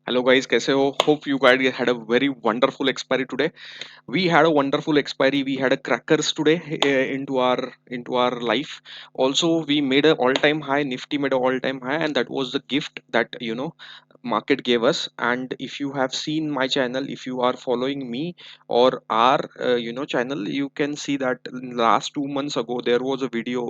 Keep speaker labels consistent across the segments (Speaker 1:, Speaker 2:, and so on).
Speaker 1: Hello guys, कैसे हो? Hope you guys had a very wonderful expiry today. We had a wonderful expiry. We had a crackers today into our life. Also, we made a all-time high. Nifty made a all-time high, and that was the gift that market gave us. And if you have seen my channel, if you are following me or our channel, you can see that last 2 months ago there was a video.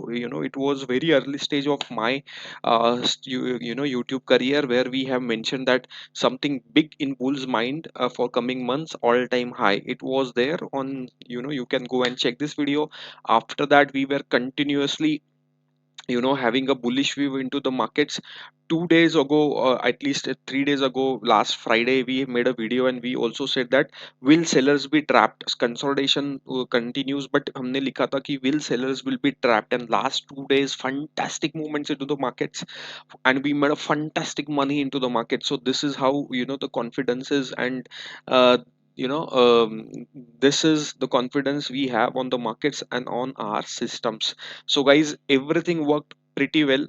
Speaker 1: It was very early stage of my YouTube career where we have mentioned that something big in bull's mind for coming months, all time high. It was there on, you can go and check this video. After that we were continuously having a bullish view into the markets. 2 days ago, at least 3 days ago, last Friday we made a video and we also said that will sellers be trapped. Consolidation continues, but हमने लिखा था कि will sellers will be trapped, and last 2 days fantastic movements into the markets, and we made a fantastic money into the market. So this is how the confidence is, and uh, this is the confidence we have on the markets and on our systems. So guys, everything worked pretty well.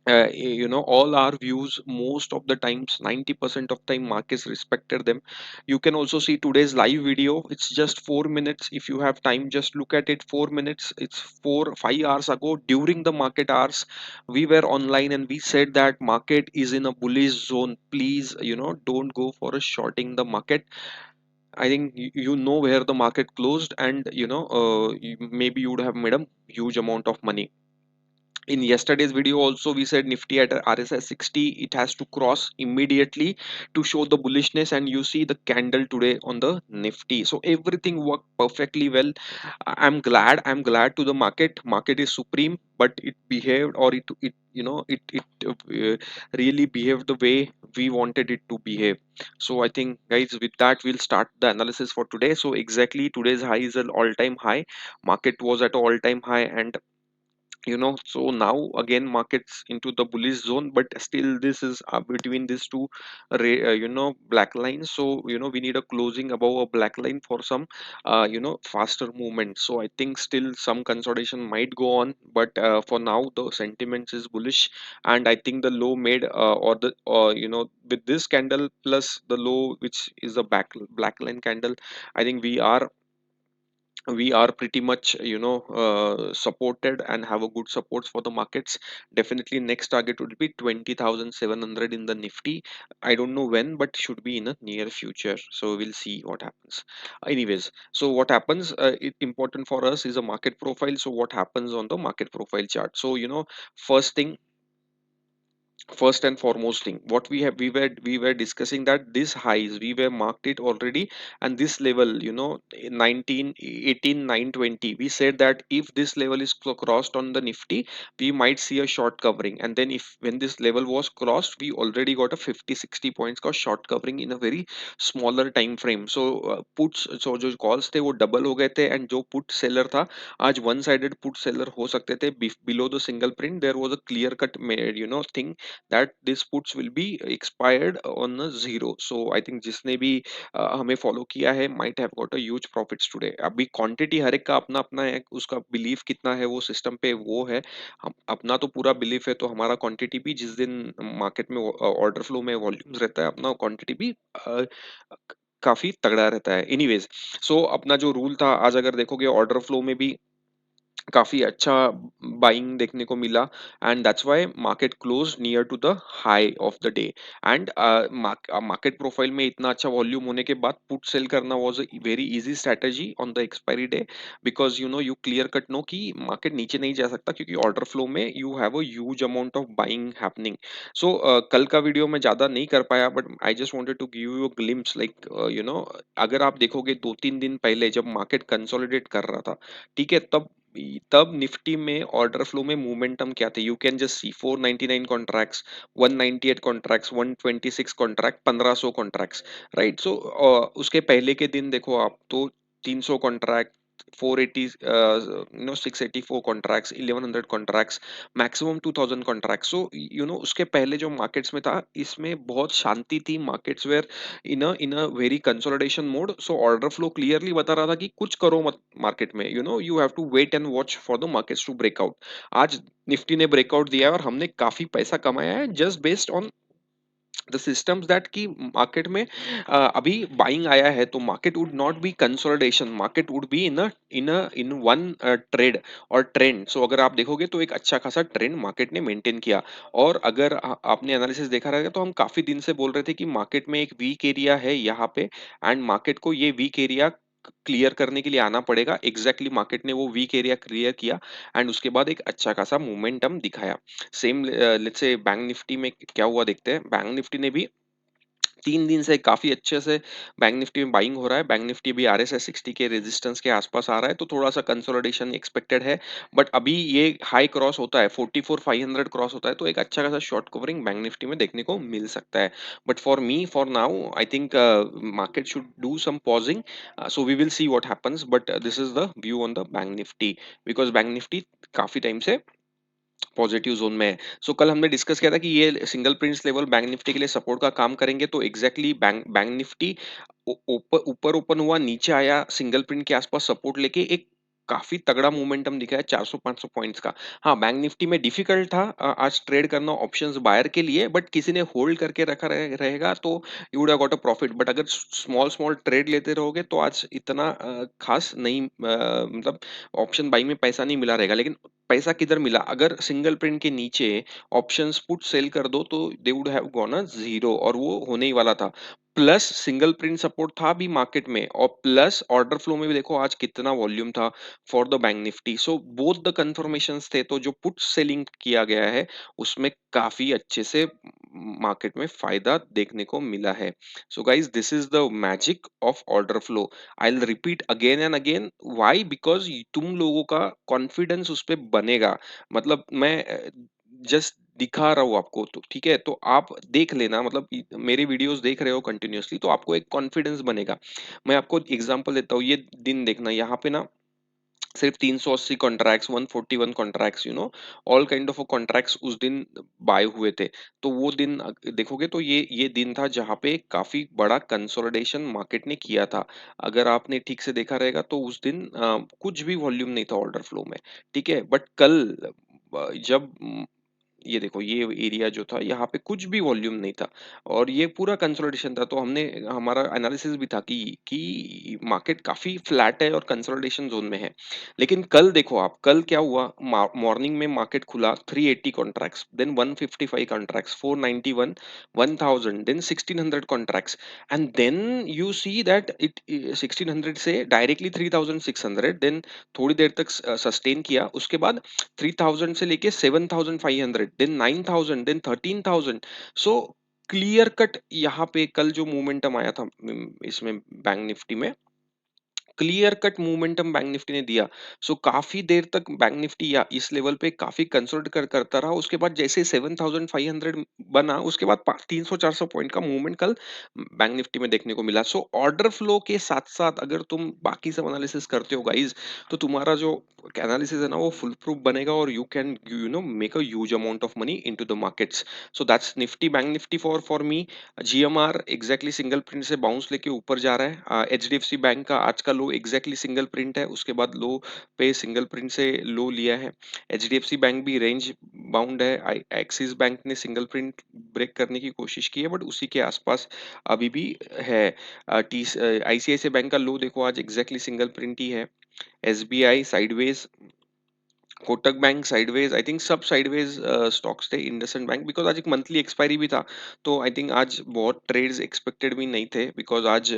Speaker 1: All our views, most of the times 90% of time markets respected them. You can also see today's live video. It's just 4 minutes. If you have time, just look at it. 4 minutes. It's 4 5 hours ago during the market hours. We were online and we said that market is in a bullish zone. Please, don't go for a shorting the market. I think you know where the market closed, and maybe you would have made a huge amount of money. In yesterday's video also we said Nifty at RSI 60, it has to cross immediately to show the bullishness, and you see the candle today on the Nifty. So everything worked perfectly well. I'm glad to the market is supreme, but it behaved, or it really behaved the way we wanted it to behave. So I think guys, with that we'll start the analysis for today. So exactly, today's high is an all-time high. Market was at all-time high, and so now again markets into the bullish zone, but still this is between these two black lines. So we need a closing above a black line for some faster movement. So I think still some consolidation might go on, but for now the sentiments is bullish. And I think the low made or the with this candle plus the low, which is a black line candle, I think we are pretty much supported and have a good supports for the markets. Definitely next target would be 20,700 in the Nifty. I don't know when, but should be in the near future, so we'll see what happens. Anyways, so what happens, important for us is a market profile. So what happens on the market profile chart? So first thing, first and foremost thing, what we were discussing that this highs we were marked it already, and this level, 19 18 920, we said that if this level is crossed on the Nifty, we might see a short covering. And then if when this level was crossed, we already got a 50 60 points का short covering in a very smaller time frame. So puts, so जो calls थे वो double हो गए थे, and जो put seller था, आज one sided put seller हो सकते थे. Below the single print there was a clear cut thing that these puts will be expired on a zero. So I think जिसने भी हमें फॉलो किया है might have got a huge profits today. अभी quantity हर एक का अपना अपना है, उसका बिलीफ कितना है वो सिस्टम पे वो है. हम अपना तो पूरा बिलीफ है, तो हमारा क्वांटिटी भी जिस दिन मार्केट में ऑर्डर फ्लो में वॉल्यूम्स रहता है, अपना क्वांटिटी भी काफी तगड़ा रहता है. एनीवेज, सो अपना जो रूल था, आज अगर देखोगे ऑर्डर फ्लो में भी काफी अच्छा बाइंग देखने को मिला, and that's why market close near to the high of the day. And market profile में इतना अच्छा वॉल्यूम होने के बाद पुट सेल करना was a very easy strategy on the expiry day, because you clear cut know कि market नीचे नहीं जा सकता, क्योंकि ऑर्डर फ्लो में you have a huge amount of buying happening. So कल का वीडियो में ज्यादा नहीं कर पाया, but I just wanted to give you a glimpse, like अगर आप देखोगे 2 3 दिन पहले जब मार्केट कंसोलिडेट कर रहा था, ठीक है, तब तब निफ्टी में ऑर्डर फ्लो में मोमेंटम क्या थे, you can just see 499 contracts, 198 contracts, 126 contract, 1500 contracts, right. So उसके पहले के दिन देखो आप तो 300 contract, 480 684 contracts, 1100 contracts, maximum 2000 contracts. So उसके पहले जो मार्केट्स में था, इसमें बहुत शांति थी. Markets were in a very consolidation mode. So order flow clearly बता रहा था कि कुछ करो मत मार्केट में, you have to wait and watch for the markets to breakout. आज निफ्टी ने ब्रेकआउट दिया है और हमने काफी पैसा कमाया है, just based on the systems that कि मार्केट में अभी बाइंग आया है, तो market would not be consolidation, market would be in one trade और ट्रेंड। सो अगर आप देखोगे तो एक अच्छा खासा ट्रेंड मार्केट ने मेंटेन किया। और अगर आपने एनालिसिस देखा रहेगा तो हम काफी दिन से बोल रहे थे कि मार्केट में एक वीक एरिया है यहाँ पे, एंड मार्केट को ये वीक एरिया क्लियर करने के लिए आना पड़ेगा। एग्जैक्टली मार्केट ने वो वीक एरिया क्लियर किया एंड उसके बाद एक अच्छा खासा मोमेंटम दिखाया। Same let's say bank Nifty में क्या हुआ देखते हैं। बैंक निफ्टी ने भी 3 दिन से काफी अच्छे से बैंक निफ्टी में बाइंग हो रहा है। बैंक निफ्टी भी आरएसआई 60 के रेजिस्टेंस के आसपास आ रहा है, तो थोड़ा सा कंसोलिडेशन एक्सपेक्टेड है। बट अभी ये हाई क्रॉस होता है, 44,500 क्रॉस होता है, तो एक अच्छा खासा शॉर्ट कवरिंग बैंक निफ्टी में देखने को मिल सकता है। But for me for now I think market should do some pausing, so we will see what happens, but this is the view on the bank Nifty, because bank Nifty काफी time से positive zone में है। सो कल हमने discuss किया था कि ये single Prince level bank Nifty के लिए सपोर्ट का काम करेंगे, तो एग्जैक्टली बैंक बैंक निफ्टी ऊपर ऊपर ओपन हुआ, नीचे आया, सिंगल प्रिंट के आसपास सपोर्ट लेके एक काफी तगड़ा मोमेंटम दिखा है 400-500 पॉइंट्स का। हाँ, बैंक निफ्टी में डिफिकल्ट था आज ट्रेड करना ऑप्शंस बायर के लिए, बट किसी ने होल्ड करके रखा रहेगा तो you would have got a profit. But अगर स्मॉल स्मॉल ट्रेड लेते रहोगे तो आज इतना खास नहीं, मतलब ऑप्शन बाइंग में पैसा नहीं मिला रहेगा। लेकिन पैसा किधर मिला, अगर सिंगल प्रिंट के नीचे ऑप्शंस पुट सेल कर दो तो they would have gone a zero, और वो होने ही वाला था। प्लस सिंगल प्रिंट सपोर्ट था भी मार्केट में, और प्लस ऑर्डर फ्लो में भी देखो आज कितना वॉल्यूम था for the bank Nifty. So both the confirmations थे, तो जो पुट सेलिंग किया गया है उसमें काफी अच्छे से मार्केट में फायदा देखने को मिला है। So guys, this is the magic of order flow. I will repeat again and again, why, because तुम लोगों का कॉन्फिडेंस उस पे बनेगा। मतलब मैं जस्ट दिखा रहा हूँ आपको, तो ठीक है, तो आप देख लेना, मतलब मेरे वीडियोस देख रहे हो कंटिन्यूअसली तो आपको एक कॉन्फिडेंस बनेगा। मैं आपको एग्जांपल देता हूँ, ये दिन देखना, यहाँ पे ना सिर्फ 380 contracts, 141 contracts, all kind of contracts उस दिन बाय हुए थे। तो वो दिन देखोगे तो ये दिन था जहां पे काफी बड़ा कंसोलिडेशन मार्केट ने किया था। अगर आपने ठीक से देखा रहेगा तो उस दिन कुछ भी वॉल्यूम नहीं था ऑर्डर फ्लो में, ठीक है। बट कल जब ये देखो, ये एरिया जो था यहाँ पे कुछ भी वॉल्यूम नहीं था और ये पूरा कंसोलिडेशन था, तो हमने हमारा एनालिसिस भी था कि मार्केट काफी फ्लैट है और कंसोलिडेशन जोन में है। लेकिन कल देखो आप, कल क्या हुआ, मॉर्निंग में मार्केट खुला 380 contracts, then 155 contracts, 491, 1000, then 1600 contracts, and then you see that it 1600 से डायरेक्टली 3600, देन थोड़ी देर तक सस्टेन किया, उसके बाद 3000 से लेके 7500, then 9000, then 13000। So clear cut यहाँ पे कल जो मोमेंटम आया था इसमें बैंक निफ्टी में, clear cut momentum bank Nifty ने दिया। सो काफी देर तक बैंक निफ्टी या इस लेवल पे काफी कंसोलिडेट करता रहा। उसके बाद जैसे 7500 बना, उसके बाद 300-400 पॉइंट का मूवमेंट कल बैंक निफ्टी में देखने को मिला। सो ऑर्डर फ्लो के साथ साथ अगर तुम बाकी सब एनालिसिस करते हो गाइज, तो तुम्हारा जो एनालिसिस है ना वो फुल प्रूफ बनेगा, और you can make a huge amount of money into the markets. So that's Nifty bank Nifty for me. GMR exactly single print से बाउंस लेके ऊपर जा रहा है। एचडीएफसी बैंक का आज का लो एग्जैक्टली सिंगल प्रिंट है, उसके बाद लो पे सिंगल प्रिंट से लो लिया है। एचडीएफसी बैंक भी रेंज बाउंड है। एक्सिस बैंक ने सिंगल प्रिंट ब्रेक करने की कोशिश की है, बट उसी के आसपास अभी भी है। टी आईसीआईसीआई बैंक का लो देखो आज एग्जैक्टली सिंगल प्रिंट ही है। SBI sideways, Kotak bank sideways, I think सब साइडवेज स्टॉक्स थे। इंडसइंड बैंक बिकॉज आज एक मंथली एक्सपायरी भी था, तो आई थिंक आज बहुत ट्रेड्स एक्सपेक्टेड भी नहीं थे, बिकॉज आज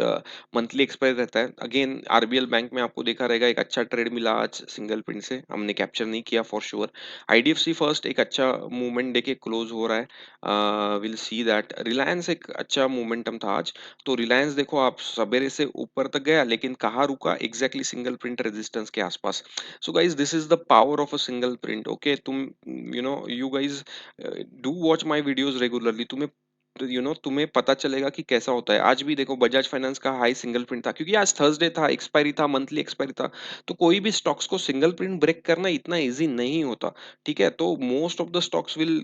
Speaker 1: मंथली एक्सपायरी रहता है। अगेन आरबीएल बैंक में आपको देखा रहेगा एक अच्छा ट्रेड मिला आज सिंगल प्रिंट से, हमने कैप्चर नहीं किया फॉर श्योर। आईडीएफसी फर्स्ट एक अच्छा मूवमेंट देके क्लोज हो रहा है, विल सी दैट। रिलायंस एक अच्छा मोमेंटम था आज, तो रिलायंस देखो आप सवेरे से ऊपर तक गया, लेकिन कहाँ रुका, एग्जैक्टली सिंगल प्रिंट रेजिस्टेंस के आसपास। So guys, this is the power of a single print. Okay, तुम you guys do watch my videos regularly, तुम्हें तुम्हें पता चलेगा कि कैसा होता है। आज भी देखो बजाज फाइनेंस का हाई सिंगल प्रिंट था, क्योंकि आज थर्सडे था, एक्सपायरी था, मंथली एक्सपायरी था, तो कोई भी स्टॉक्स को सिंगल प्रिंट ब्रेक करना इतना इजी नहीं होता। ठीक है, तो most of the stocks will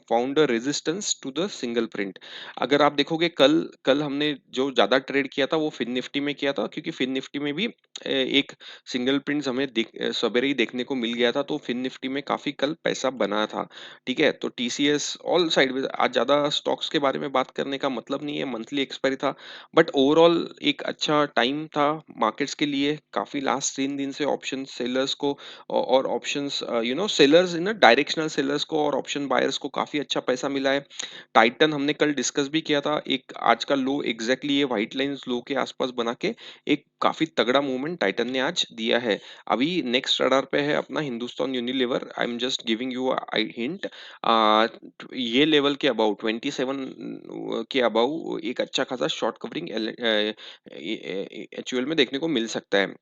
Speaker 1: found a resistance to the single print. अगर आप देखोगे कल कल हमने जो ज्यादा ट्रेड किया था वो फिन निफ्टी में किया था, क्योंकि फिन निफ्टी में भी एक सिंगल प्रिंट्स हमें सवेरे ही देखने को मिल गया था, तो फिन निफ्टी में काफी कल पैसा बना था। ठीक है, तो टीसीएस ऑल साइडवेज आज ज्यादा स्टॉक्स के बारे में बात करने का मतलब नहीं है, मंथली एक्सपायरी था, बट ओवरऑल एक अच्छा टाइम था मार्केट्स के लिए। काफी लास्ट 3 दिन से ऑप्शन सेलर्स को और ऑप्शंस सेलर्स इन डायरेक्शनल सेलर्स को और ऑप्शन बायर्स को काफी अच्छा पैसा मिला है। टाइटन हमने कल डिस्कस भी किया था, एक आज का लो एग्जैक्टली ये व्हाइट लाइंस लो के आसपास बना के एक काफी तगड़ा मूवमेंट टाइटन ने आज दिया है। अभी नेक्स्ट रडार पे है अपना Hindustan Unilever. I am just giving you hint, ये लेवल के अबाउ 27 के अबाउ एक अच्छा खासा शॉर्ट कवरिंग एचयूएल में देखने को मिल सकता है।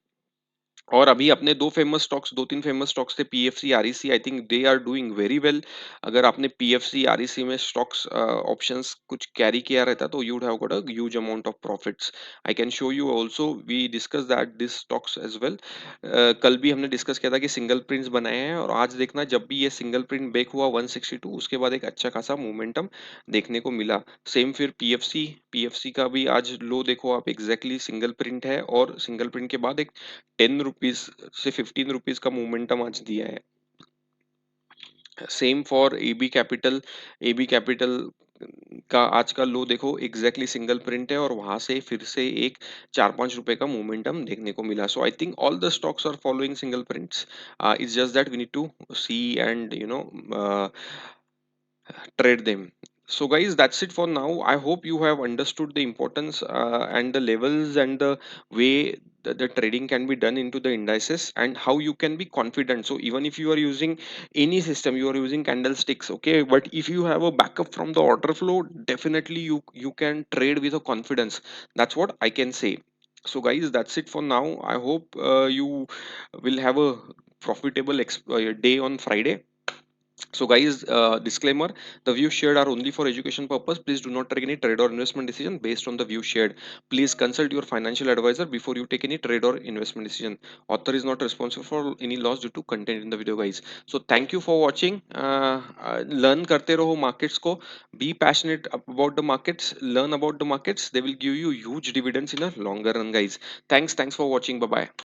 Speaker 1: और अभी अपने 2 तीन फेमस स्टॉक्स थे, PFC, REC. I think they are doing very well. अगर आपने पीएफसी, आरईसी में स्टॉक्स ऑप्शंस कुछ कैरी किया रहता तो you would have got a huge amount of profits. I can show you also, we discuss that this stocks as well. कल भी हमने डिस्कस किया था कि सिंगल प्रिंट्स बनाए हैं, और आज देखना जब भी ये सिंगल प्रिंट ब्रेक हुआ 162, उसके बाद एक अच्छा खासा मोमेंटम देखने को मिला। सेम फिर पीएफसी, पीएफसी का भी आज लो देखो आप, एग्जैक्टली सिंगल प्रिंट है, और सिंगल प्रिंट के बाद एक 10 रुपीज से 15 रुपीज का मोमेंटम आज दिया है। Same for AB capital. AB capital का आज का लो देखो, एग्जैक्टली सिंगल प्रिंट है, और वहां से फिर से एक 4-5 रुपए का मोमेंटम देखने को मिला। So I think all the stocks are following single prints. It's just that we need to see and trade them. So guys, that's it for now. I hope you have understood the importance and the levels and the way the trading can be done into the indices, and how you can be confident. So even if you are using any system, you are using candlesticks, okay, but if you have a backup from the order flow, definitely you can trade with a confidence. That's what I can say. So guys, that's it for now. I hope you will have a profitable day on Friday. So guys, disclaimer, the views shared are only for education purpose. Please do not take any trade or investment decision based on the views shared. Please consult your financial advisor before you take any trade or investment decision. Author is not responsible for any loss due to content in the video guys. So thank you for watching. Learn करते रहो markets को. Be passionate about the markets. Learn about the markets. They will give you huge dividends in a longer run guys. Thanks for watching. Bye bye.